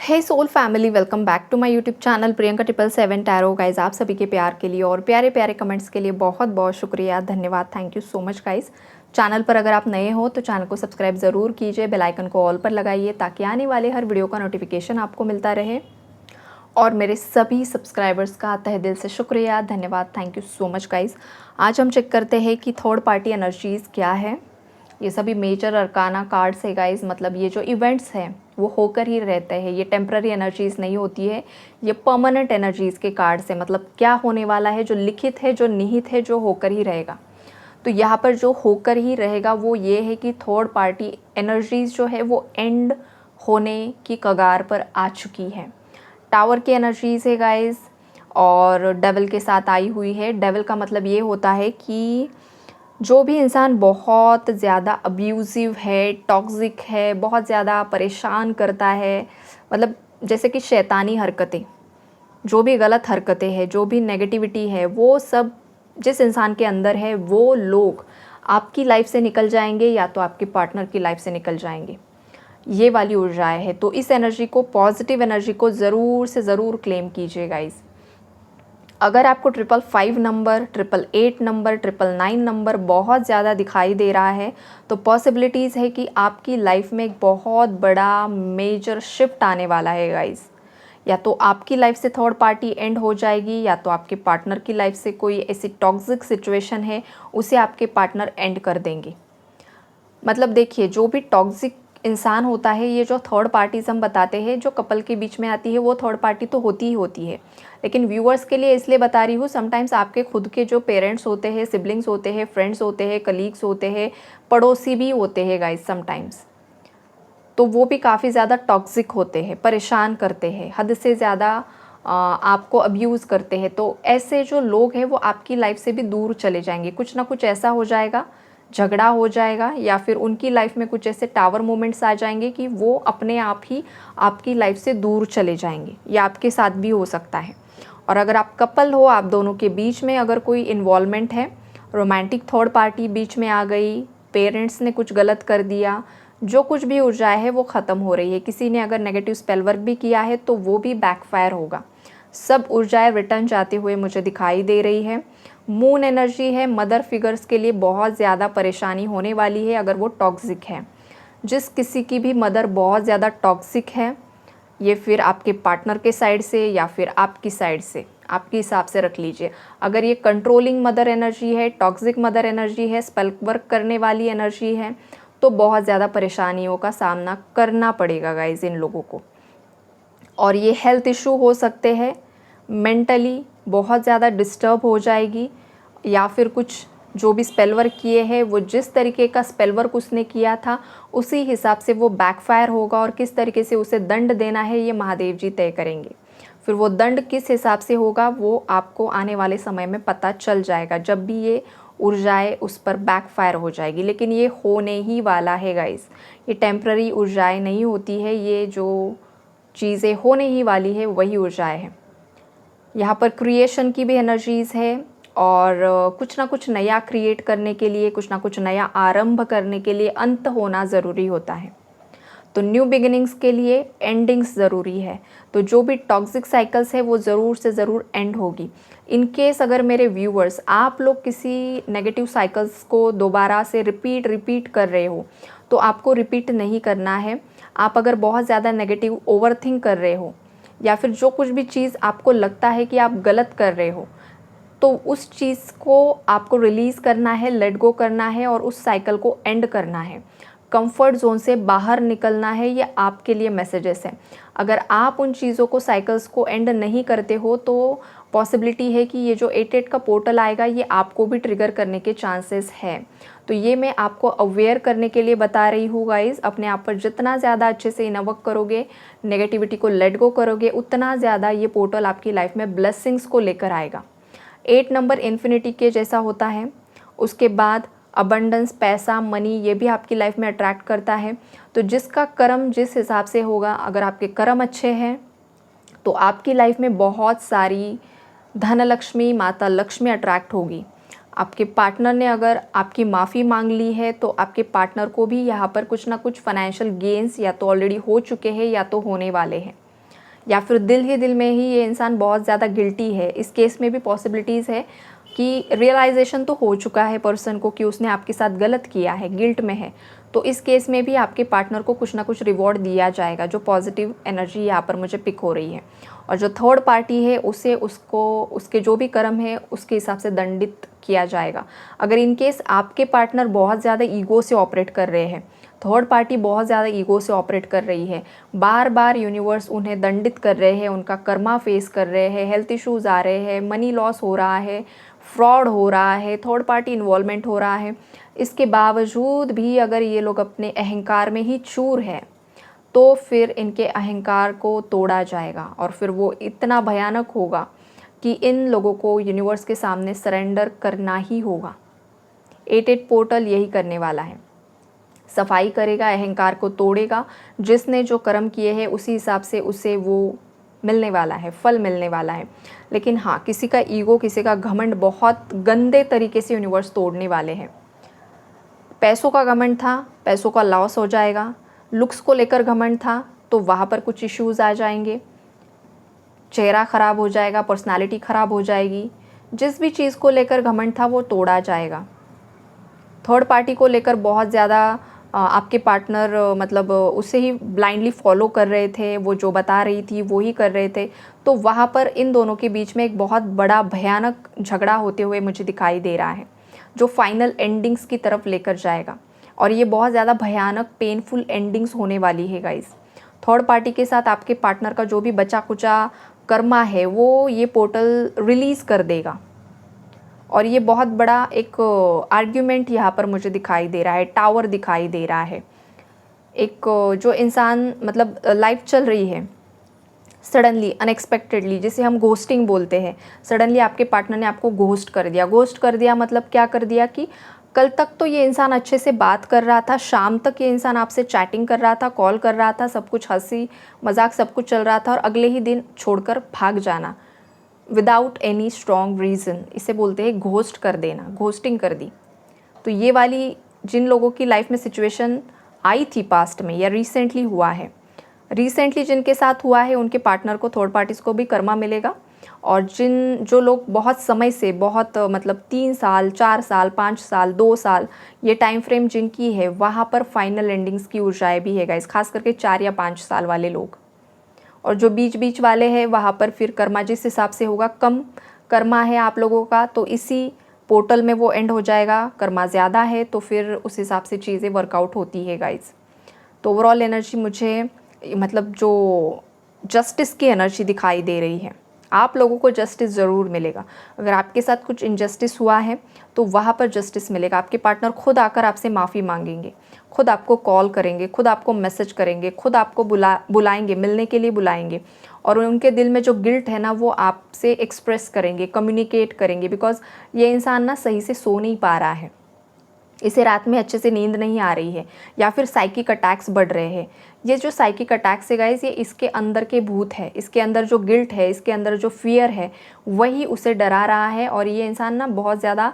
Hey soul family, welcome back to my YouTube channel Priyanka 777 tarot. Guys, आप सभी के प्यार के लिए और प्यारे प्यारे कमेंट्स के लिए बहुत बहुत शुक्रिया, धन्यवाद, thank you so much guys. Channel पर अगर आप नए हो तो चैनल को सब्सक्राइब ज़रूर कीजिए, बेल आइकन को ऑल पर लगाइए ताकि आने वाले हर वीडियो का नोटिफिकेशन आपको मिलता रहे। और मेरे सभी सब्सक्राइबर्स का तहे दिल से शुक्रिया, धन्यवाद, thank you so much guys. आज हम चेक करते हैं कि थर्ड पार्टी एनर्जीज़ क्या है। ये सभी मेजर अरकाना कार्ड्स है गाइज, मतलब ये जो इवेंट्स हैं वो होकर ही रहते हैं, ये टेम्प्ररी एनर्जीज़ नहीं होती है, ये परमानेंट एनर्जीज़ के कार्ड्स है। मतलब क्या होने वाला है, जो लिखित है, जो निहित है, जो होकर ही रहेगा। तो यहाँ पर जो होकर ही रहेगा वो ये है कि थर्ड पार्टी एनर्जीज़ जो है वो एंड होने की कगार पर आ चुकी है। टावर की एनर्जीज़ है गाइज और डेविल के साथ आई हुई है। डेविल का मतलब ये होता है कि जो भी इंसान बहुत ज़्यादा अब्यूज़िव है, टॉक्सिक है, बहुत ज़्यादा परेशान करता है, मतलब जैसे कि शैतानी हरकतें, जो भी गलत हरकतें हैं, जो भी नेगेटिविटी है, वो सब जिस इंसान के अंदर है वो लोग आपकी लाइफ से निकल जाएंगे या तो आपके पार्टनर की लाइफ से निकल जाएंगे। ये वाली ऊर्जाएं है। तो इस एनर्जी को, पॉजिटिव एनर्जी को ज़रूर से ज़रूर क्लेम कीजिए गाइज़। अगर आपको 555 नंबर, 888 नंबर, 999 नंबर बहुत ज़्यादा दिखाई दे रहा है तो पॉसिबिलिटीज़ है कि आपकी लाइफ में एक बहुत बड़ा मेजर शिफ्ट आने वाला है गाइज़। या तो आपकी लाइफ से थर्ड पार्टी एंड हो जाएगी या तो आपके पार्टनर की लाइफ से कोई ऐसी टॉक्सिक सिचुएशन है उसे आपके पार्टनर एंड कर देंगे। मतलब देखिए, जो भी टॉक्सिक इंसान होता है, ये जो थर्ड पार्टीज़ हम बताते हैं जो कपल के बीच में आती है वो थर्ड पार्टी तो होती ही होती है। लेकिन व्यूअर्स के लिए इसलिए बता रही हूँ, समटाइम्स आपके खुद के जो पेरेंट्स होते हैं, सिबलिंग्स होते हैं, फ्रेंड्स होते हैं, कलीग्स होते हैं, पड़ोसी भी होते हैं गाइस समटाइम्स, तो वो भी काफ़ी ज़्यादा टॉक्सिक होते हैं, परेशान करते हैं, हद से ज़्यादा आपको अब्यूज़ करते हैं। तो ऐसे जो लोग हैं वो आपकी लाइफ से भी दूर चले जाएंगे। कुछ ना कुछ ऐसा हो जाएगा, झगड़ा हो जाएगा या फिर उनकी लाइफ में कुछ ऐसे टावर मोमेंट्स आ जाएंगे कि वो अपने आप ही आपकी लाइफ से दूर चले जाएंगे। या आपके साथ भी हो सकता है। और अगर आप कपल हो, आप दोनों के बीच में अगर कोई इन्वॉल्वमेंट है, रोमांटिक थर्ड पार्टी बीच में आ गई, पेरेंट्स ने कुछ गलत कर दिया, जो कुछ भी ऊर्जाएं है वो ख़त्म हो रही है। किसी ने अगर नेगेटिव स्पेल वर्क भी किया है तो वो भी बैकफायर होगा। सब ऊर्जाएं रिटर्न जाते हुए मुझे दिखाई दे रही है। मून एनर्जी है, मदर फिगर्स के लिए बहुत ज़्यादा परेशानी होने वाली है अगर वो टॉक्सिक है। जिस किसी की भी मदर बहुत ज़्यादा टॉक्सिक है, ये फिर आपके पार्टनर के साइड से या फिर आपकी साइड से, आपके हिसाब से रख लीजिए। अगर ये कंट्रोलिंग मदर एनर्जी है, टॉक्सिक मदर एनर्जी है, स्पेल वर्क करने वाली एनर्जी है, तो बहुत ज़्यादा परेशानियों का सामना करना पड़ेगा गाइज इन लोगों को। और ये हेल्थ इशू हो सकते हैं, मेंटली बहुत ज़्यादा डिस्टर्ब हो जाएगी, या फिर कुछ जो भी स्पेल वर्क किए हैं वो जिस तरीके का स्पेल वर्क उसने किया था उसी हिसाब से वो बैकफायर होगा। और किस तरीके से उसे दंड देना है ये महादेव जी तय करेंगे। फिर वो दंड किस हिसाब से होगा वो आपको आने वाले समय में पता चल जाएगा, जब भी ये ऊर्जाएं उस पर बैकफायर हो जाएगी। लेकिन ये होने ही वाला है गाइस, ये टेम्प्ररी ऊर्जाएं नहीं होती है, ये जो चीज़ें होने ही वाली है वही ऊर्जाएं हैं। यहाँ पर क्रिएशन की भी एनर्जीज़ है और कुछ ना कुछ नया क्रिएट करने के लिए, कुछ ना कुछ नया आरंभ करने के लिए अंत होना ज़रूरी होता है। तो न्यू बिगिनिंग्स के लिए एंडिंग्स ज़रूरी है। तो जो भी टॉक्सिक साइकिल्स है वो ज़रूर से ज़रूर एंड होगी। इन केस अगर मेरे व्यूअर्स आप लोग किसी नेगेटिव साइकिल्स को दोबारा से रिपीट कर रहे हो तो आपको रिपीट नहीं करना है। आप अगर बहुत ज़्यादा नेगेटिव ओवरथिंक कर रहे हो या फिर जो कुछ भी चीज़ आपको लगता है कि आप गलत कर रहे हो तो उस चीज़ को आपको रिलीज़ करना है, लेट गो करना है और उस साइकिल को एंड करना है। कंफर्ट जोन से बाहर निकलना है, ये आपके लिए मैसेजेस हैं। अगर आप उन चीज़ों को, साइकिल्स को एंड नहीं करते हो तो पॉसिबिलिटी है कि ये जो 88 का पोर्टल आएगा ये आपको भी ट्रिगर करने के चांसेस हैं। तो ये मैं आपको अवेयर करने के लिए बता रही हूँ गाइज़। अपने आप पर जितना ज़्यादा अच्छे से इनवर्क करोगे, नेगेटिविटी को लेट गो करोगे, उतना ज़्यादा ये पोर्टल आपकी लाइफ में ब्लेसिंग्स को लेकर आएगा। 8 नंबर इन्फिनिटी के जैसा होता है। उसके बाद अबंडेंस, पैसा, मनी, ये भी आपकी लाइफ में अट्रैक्ट करता है। तो जिसका कर्म जिस हिसाब से होगा, अगर आपके कर्म अच्छे हैं तो आपकी लाइफ में बहुत सारी धन लक्ष्मी, माता लक्ष्मी अट्रैक्ट होगी। आपके पार्टनर ने अगर आपकी माफ़ी मांग ली है तो आपके पार्टनर को भी यहाँ पर कुछ ना कुछ फाइनेंशियल गेन्स या तो ऑलरेडी हो चुके हैं या तो होने वाले हैं। या फिर दिल ही दिल में ही ये इंसान बहुत ज़्यादा गिल्टी है। इस केस में भी पॉसिबिलिटीज़ है कि रियलाइजेशन तो हो चुका है पर्सन को कि उसने आपके साथ गलत किया है, गिल्ट में है। तो इस केस में भी आपके पार्टनर को कुछ ना कुछ रिवॉर्ड दिया जाएगा, जो पॉजिटिव एनर्जी यहाँ पर मुझे पिक हो रही है। और जो थर्ड पार्टी है उसे उसके जो भी कर्म है उसके हिसाब से दंडित किया जाएगा। अगर इन केस आपके पार्टनर बहुत ज़्यादा ईगो से ऑपरेट कर रहे हैं, थर्ड पार्टी बहुत ज़्यादा ईगो से ऑपरेट कर रही है, बार बार यूनिवर्स उन्हें दंडित कर रहे हैं, उनका कर्मा फेस कर रहे हैं, हेल्थ इश्यूज़ आ रहे हैं, मनी लॉस हो रहा है, फ्रॉड हो रहा है, थर्ड पार्टी इन्वॉल्वमेंट हो रहा है, इसके बावजूद भी अगर ये लोग अपने अहंकार में ही चूर हैं, तो फिर इनके अहंकार को तोड़ा जाएगा और फिर वो इतना भयानक होगा कि इन लोगों को यूनिवर्स के सामने सरेंडर करना ही होगा। 88 पोर्टल यही करने वाला है, सफाई करेगा, अहंकार को तोड़ेगा। जिसने जो कर्म किए हैं उसी हिसाब से उसे वो मिलने वाला है, फल मिलने वाला है। लेकिन हाँ, किसी का ईगो, किसी का घमंड बहुत गंदे तरीके से यूनिवर्स तोड़ने वाले हैं। पैसों का घमंड था, पैसों का लॉस हो जाएगा। लुक्स को लेकर घमंड था तो वहाँ पर कुछ इश्यूज़ आ जाएंगे, चेहरा ख़राब हो जाएगा, पर्सनालिटी ख़राब हो जाएगी। जिस भी चीज़ को लेकर घमंड था वो तोड़ा जाएगा। थर्ड पार्टी को लेकर बहुत ज़्यादा आपके पार्टनर मतलब उसे ही ब्लाइंडली फॉलो कर रहे थे, वो जो बता रही थी वो ही कर रहे थे, तो वहाँ पर इन दोनों के बीच में एक बहुत बड़ा भयानक झगड़ा होते हुए मुझे दिखाई दे रहा है, जो फाइनल एंडिंग्स की तरफ लेकर जाएगा। और ये बहुत ज़्यादा भयानक पेनफुल एंडिंग्स होने वाली है गाइस। थर्ड पार्टी के साथ आपके पार्टनर का जो भी बचा कुचा कर्मा है वो ये पोर्टल रिलीज़ कर देगा। और ये बहुत बड़ा एक आर्ग्यूमेंट यहाँ पर मुझे दिखाई दे रहा है, टावर दिखाई दे रहा है। एक जो इंसान मतलब लाइफ चल रही है, सडनली अनएक्सपेक्टेडली, जिसे हम घोस्टिंग बोलते हैं, सडनली आपके पार्टनर ने आपको घोस्ट कर दिया। घोस्ट कर दिया मतलब क्या कर दिया कि कल तक तो ये इंसान अच्छे से बात कर रहा था, शाम तक ये इंसान आपसे चैटिंग कर रहा था, कॉल कर रहा था, सब कुछ हंसी मजाक सब कुछ चल रहा था, और अगले ही दिन छोड़कर भाग जाना विदाउट एनी स्ट्रॉन्ग रीज़न, इसे बोलते हैं घोस्ट कर देना, घोस्टिंग कर दी। तो ये वाली जिन लोगों की लाइफ में सिचुएशन आई थी पास्ट में या रिसेंटली हुआ है, रिसेंटली जिनके साथ हुआ है उनके पार्टनर को, थर्ड पार्टीज़ को भी कर्मा मिलेगा। और जो लोग बहुत समय से, बहुत मतलब 3 साल 4 साल 5 साल 2 साल ये टाइम फ्रेम जिनकी है, वहाँ पर फाइनल एंडिंग्स की ऊर्जाएँ भी है गाइस, खास करके 4 या 5 साल वाले लोग। और जो बीच बीच वाले हैं वहाँ पर फिर कर्मा जिस हिसाब से होगा, कम कर्मा है आप लोगों का तो इसी पोर्टल में वो एंड हो जाएगा। कर्मा ज़्यादा है तो फिर उस हिसाब से चीज़ें वर्कआउट होती है गाइस। तो ओवरऑल एनर्जी मुझे मतलब जो जस्टिस की एनर्जी दिखाई दे रही है, आप लोगों को जस्टिस ज़रूर मिलेगा। अगर आपके साथ कुछ इनजस्टिस हुआ है तो वहाँ पर जस्टिस मिलेगा। आपके पार्टनर खुद आकर आपसे माफ़ी मांगेंगे, खुद आपको कॉल करेंगे, खुद आपको मैसेज करेंगे, खुद आपको बुलाएंगे, मिलने के लिए बुलाएंगे। और उनके दिल में जो गिल्ट है ना वो आपसे एक्सप्रेस करेंगे, कम्युनिकेट करेंगे। बिकॉज ये इंसान ना सही से सो नहीं पा रहा है, इसे रात में अच्छे से नींद नहीं आ रही है, या फिर साइकिक अटैक्स बढ़ रहे हैं। ये जो साइकिक अटैक्स है गाइस, ये इसके अंदर के भूत है, इसके अंदर जो गिल्ट है, इसके अंदर जो फियर है, वही उसे डरा रहा है। और ये इंसान ना बहुत ज़्यादा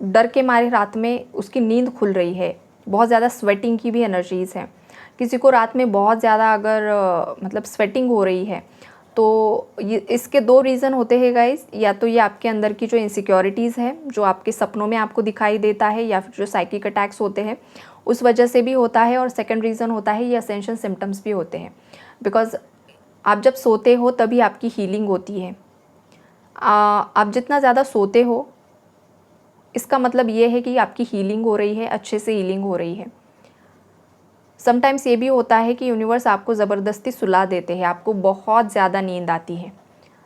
डर के मारे रात में उसकी नींद खुल रही है। बहुत ज़्यादा स्वेटिंग की भी एनर्जीज़ हैं। किसी को रात में बहुत ज़्यादा अगर मतलब स्वेटिंग हो रही है तो ये इसके 2 रीज़न होते हैं गाइस। या तो ये आपके अंदर की जो इनसिक्योरिटीज़ है, जो आपके सपनों में आपको दिखाई देता है, या फिर जो साइकिक अटैक्स होते हैं उस वजह से भी होता है। और सेकंड रीज़न होता है ये असेंशन सिम्टम्स भी होते हैं। बिकॉज़ आप जब सोते हो तभी आपकी हीलिंग होती है। आप जितना ज़्यादा सोते हो इसका मतलब ये है कि आपकी हीलिंग हो रही है, अच्छे से हीलिंग हो रही है। समटाइम्स ये भी होता है कि यूनिवर्स आपको ज़बरदस्ती सुला देते हैं, आपको बहुत ज़्यादा नींद आती है,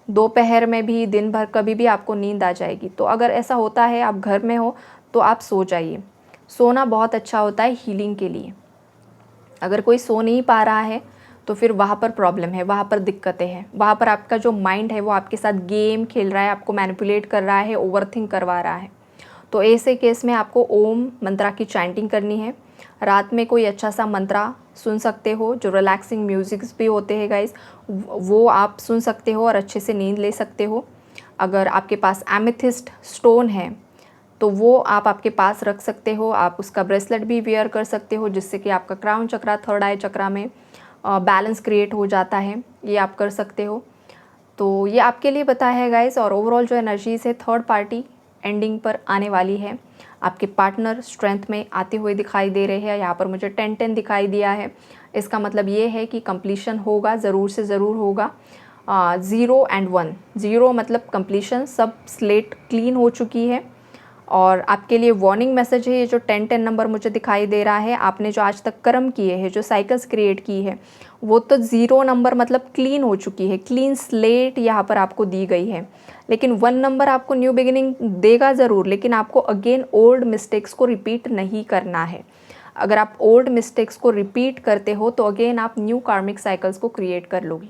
दोपहर में भी, दिन भर, कभी भी आपको नींद आ जाएगी। तो अगर ऐसा होता है, आप घर में हो तो आप सो जाइए। सोना बहुत अच्छा होता है हीलिंग के लिए। अगर कोई सो नहीं पा रहा है तो फिर वहाँ पर प्रॉब्लम है, वहाँ पर दिक्कतें हैं, वहाँ पर आपका जो माइंड है वो आपके साथ गेम खेल रहा है, आपको मैनिपुलेट कर रहा है, ओवरथिंक करवा रहा है। तो ऐसे केस में आपको ओम मंत्रा की चैंटिंग करनी है। रात में कोई अच्छा सा मंत्रा सुन सकते हो, जो रिलैक्सिंग म्यूज़िक्स भी होते हैं गाइस, वो आप सुन सकते हो और अच्छे से नींद ले सकते हो। अगर आपके पास एमेथिस्ट स्टोन है तो वो आप आपके पास रख सकते हो। आप उसका ब्रेसलेट भी वेयर कर सकते हो जिससे कि आपका क्राउन चक्रा, थर्ड आई चक्रा में बैलेंस क्रिएट हो जाता है, ये आप कर सकते हो। तो ये आपके लिए बताया है गाइस। और ओवरऑल जो एनर्जीज़ है थर्ड पार्टी एंडिंग पर आने वाली है। आपके पार्टनर स्ट्रेंथ में आते हुए दिखाई दे रहे हैं। यहाँ पर मुझे 10-10 दिखाई दिया है। इसका मतलब ये है कि कंप्लीशन होगा, ज़रूर से ज़रूर होगा। 0 and 1, 0 मतलब कंप्लीशन, सब स्लेट क्लीन हो चुकी है। और आपके लिए वार्निंग मैसेज है, ये जो 10-10 नंबर मुझे दिखाई दे रहा है, आपने जो आज तक कर्म किए हैं, जो साइकिल्स क्रिएट की है, वो तो 0 नंबर मतलब क्लीन हो चुकी है, क्लीन स्लेट यहाँ पर आपको दी गई है। लेकिन 1 नंबर आपको न्यू बिगिनिंग देगा ज़रूर, लेकिन आपको अगेन ओल्ड मिस्टेक्स को रिपीट नहीं करना है। अगर आप ओल्ड मिस्टेक्स को रिपीट करते हो तो अगेन आप न्यू कार्मिक साइकिल्स को क्रिएट कर लोगे।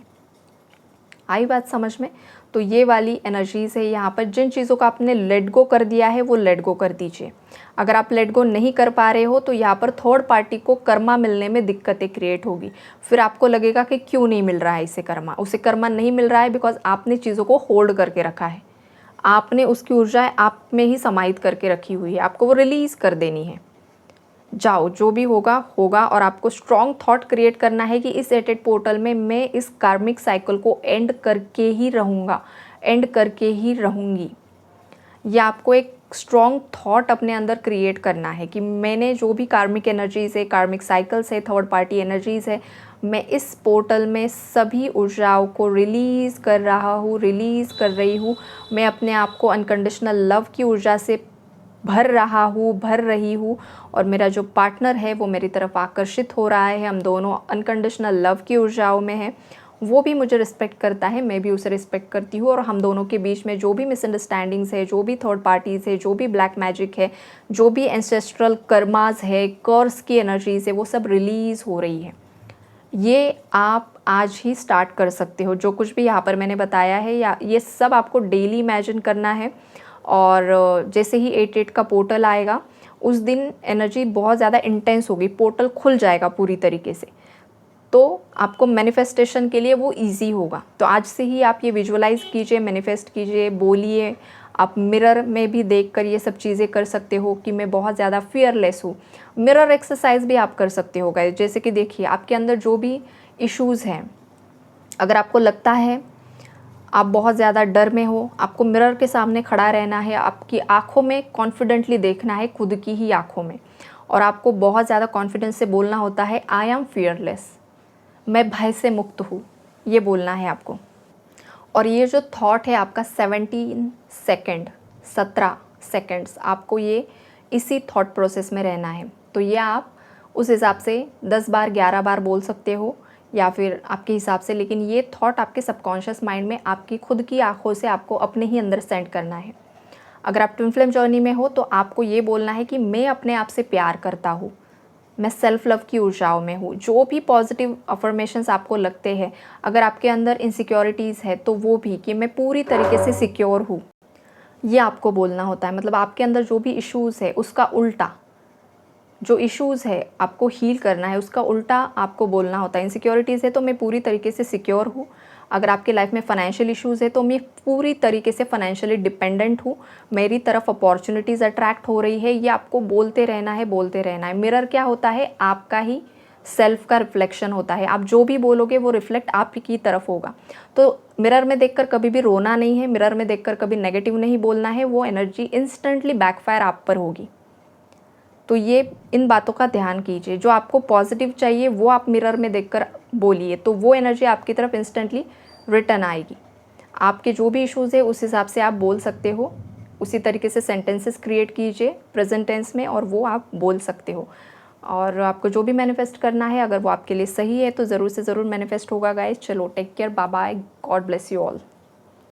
आई बात समझ में? तो ये वाली एनर्जीज़ है यहाँ पर। जिन चीज़ों का आपने लेट गो कर दिया है वो लेट गो कर दीजिए। अगर आप लेट गो नहीं कर पा रहे हो तो यहाँ पर थर्ड पार्टी को कर्मा मिलने में दिक्कतें क्रिएट होगी। फिर आपको लगेगा कि क्यों नहीं मिल रहा है इसे कर्मा। उसे कर्मा नहीं मिल रहा है बिकॉज आपने चीज़ों को होल्ड करके रखा है, आपने उसकी ऊर्जाएँ आप में ही समाहित करके रखी हुई है, आपको वो रिलीज़ कर देनी है। जाओ, जो भी होगा होगा। और आपको स्ट्रॉन्ग थॉट क्रिएट करना है कि इस एटेड पोर्टल में मैं इस कार्मिक साइकिल को एंड करके ही रहूँगा, एंड करके ही रहूँगी। या आपको एक स्ट्रॉन्ग थॉट अपने अंदर क्रिएट करना है कि मैंने जो भी कार्मिक एनर्जीज़ है, कार्मिक साइकिल्स है, थर्ड पार्टी एनर्जीज़ है, मैं इस पोर्टल में सभी ऊर्जाओं को रिलीज़ कर रहा हूँ, रिलीज़ कर रही हूँ। मैं अपने आप को अनकंडीशनल लव की ऊर्जा से भर रहा हूँ, भर रही हूँ। और मेरा जो पार्टनर है वो मेरी तरफ आकर्षित हो रहा है। हम दोनों अनकंडीशनल लव की ऊर्जाओं में हैं। वो भी मुझे रिस्पेक्ट करता है, मैं भी उसे रिस्पेक्ट करती हूँ। और हम दोनों के बीच में जो भी मिसअंडरस्टैंडिंग्स है, जो भी थर्ड पार्टीज़ है, जो भी ब्लैक मैजिक है, जो भी एंसेस्ट्रल कर्मास है, कर्स की एनर्जीज़ है, वो सब रिलीज़ हो रही है। ये आप आज ही स्टार्ट कर सकते हो। जो कुछ भी यहाँ पर मैंने बताया है, या ये सब आपको डेली इमेजिन करना है। और जैसे ही 8-8 का पोर्टल आएगा उस दिन एनर्जी बहुत ज़्यादा इंटेंस होगी, पोर्टल खुल जाएगा पूरी तरीके से, तो आपको मैनिफेस्टेशन के लिए वो इजी होगा। तो आज से ही आप ये विजुअलाइज कीजिए, मैनिफेस्ट कीजिए, बोलिए। आप मिरर में भी देखकर ये सब चीज़ें कर सकते हो कि मैं बहुत ज़्यादा फियरलेस हूँ। मिरर एक्सरसाइज भी आप कर सकते हो गाइस। जैसे कि देखिए, आपके अंदर जो भी इश्यूज़ हैं, अगर आपको लगता है आप बहुत ज़्यादा डर में हो, आपको मिरर के सामने खड़ा रहना है, आपकी आँखों में कॉन्फिडेंटली देखना है, खुद की ही आँखों में। और आपको बहुत ज़्यादा कॉन्फिडेंस से बोलना होता है, आई एम फियरलेस, मैं भय से मुक्त हूँ, ये बोलना है आपको। और ये जो थॉट है आपका 17 सेकेंड्स आपको ये इसी थॉट प्रोसेस में रहना है। तो ये आप उस हिसाब से 10 बार 11 बार बोल सकते हो या फिर आपके हिसाब से, लेकिन ये थॉट आपके सबकॉन्शियस माइंड में आपकी खुद की आंखों से आपको अपने ही अंदर सेंड करना है। अगर आप ट्विन फ्लेम जर्नी में हो तो आपको ये बोलना है कि मैं अपने आप से प्यार करता हूँ, मैं सेल्फ लव की ऊर्जाओं में हूँ। जो भी पॉजिटिव अफर्मेशंस आपको लगते हैं, अगर आपके अंदर इनसिक्योरिटीज़ है तो वो भी, कि मैं पूरी तरीके से सिक्योर हूँ, ये आपको बोलना होता है। मतलब आपके अंदर जो भी इश्यूज़ है उसका उल्टा, जो इश्यूज़ है आपको हील करना है, उसका उल्टा आपको बोलना होता है। इनसिक्योरिटीज़ है तो मैं पूरी तरीके से सिक्योर हूँ। अगर आपके लाइफ में फ़ाइनेंशियल इश्यूज़ है तो मैं पूरी तरीके से फ़ाइनेंशियली डिपेंडेंट हूँ, मेरी तरफ अपॉर्चुनिटीज़ अट्रैक्ट हो रही है। ये आपको बोलते रहना है, बोलते रहना है। मिरर क्या होता है? आपका ही सेल्फ का रिफ्लेक्शन होता है। आप जो भी बोलोगे वो रिफ्लेक्ट आप की तरफ होगा। तो मिरर में देखकर कभी भी रोना नहीं है, मिरर में देखकर कभी नेगेटिव नहीं बोलना है। वो एनर्जी इंस्टेंटली बैकफायर आप पर होगी। तो ये इन बातों का ध्यान कीजिए। जो आपको पॉजिटिव चाहिए वो आप मिरर में देखकर बोलिए, तो वो एनर्जी आपकी तरफ इंस्टेंटली रिटर्न आएगी। आपके जो भी इश्यूज़ है उस हिसाब से आप बोल सकते हो, उसी तरीके से सेंटेंसेस क्रिएट कीजिए प्रेजेंट टेंस में, और वो आप बोल सकते हो। और आपको जो भी मैनिफेस्ट करना है, अगर वो आपके लिए सही है तो ज़रूर से ज़रूर मैनिफेस्ट होगा गाइस। चलो, take care, bye bye, God bless you all.